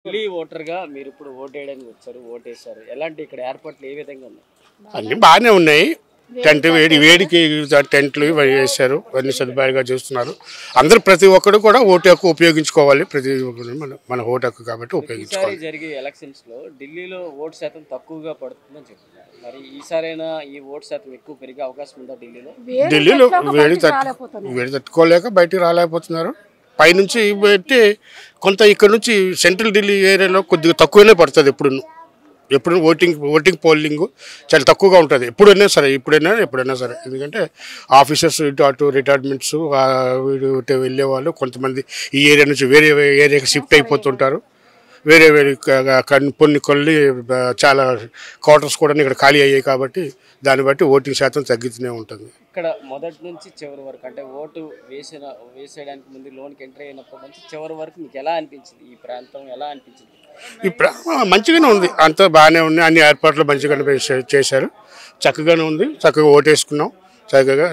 ఢిల్లీ ఓటర్‌గా మీరిప్పుడు ఓటేయడానికి వచ్చారు. ఓటేశారు. ఎలాంటి ఇక్కడ ఏర్పాట్లు ఏ విధంగా ఉన్నాయి? అన్నీ బాగానే ఉన్నాయి. టెంట్ వేడికి టెంట్లు ఇవి వేశారు. అన్ని సదుపాయాలుగా చేస్తున్నారు. అందరూ ప్రతి ఒక్కరు కూడా ఓటు హక్కు ఉపయోగించుకోవాలి. ప్రతి ఒక్కరు మన ఓటు హక్కు కాబట్టి ఈసారి ఉపయోగించుకోవాలి. జరిగే ఎలక్షన్స్‌లో ఢిల్లీలో ఓటు శాతం తక్కువగా పడుతుందని చెప్తున్నారు. మరి ఈసారైనా ఈ ఓటు శాతం ఎక్కువ పెరిగే అవకాశం ఉందా ఢిల్లీలో? ఢిల్లీలో వేడి తట్టుకోలేక బయటికి రాలేకపోతున్నారు. పైనుంచి పెట్టి కొంత ఇక్కడ నుంచి సెంట్రల్ ఢిల్లీ ఏరియాలో కొద్దిగా తక్కువనే పడుతుంది. ఎప్పుడు ఓటింగ్ పోలింగ్ చాలా తక్కువగా ఉంటుంది. ఎప్పుడైనా సరే ఎందుకంటే ఆఫీసర్స్ అటు రిటైర్మెంట్స్ ఇటు వెళ్ళే వాళ్ళు కొంతమంది ఈ ఏరియా నుంచి వేరే ఏరియాకి షిఫ్ట్ అయిపోతుంటారు. వేరే కొన్ని చాలా క్వార్టర్స్ కూడా ఇక్కడ ఖాళీ అయ్యాయి కాబట్టి దాన్ని బట్టి ఓటింగ్ శాతం తగ్గుతూనే ఉంటుంది. ఇక్కడ మొదటి నుంచి చివరి వరకు అంటే ఓటు వేసేయడానికి ముందు లోన్కి ఎంట్రీ అయినప్పటి నుంచి చివరి వరకు మీకు ఎలా అనిపించింది? ఈ ప్రాంతం ఎలా అనిపించింది? మంచిగానే ఉంది. అంతా బాగానే ఉంది. అన్ని ఏర్పాట్లు మంచిగానే చేశారు. చక్కగానే ఉంది. చక్కగా ఓటేసుకున్నాం. చక్కగా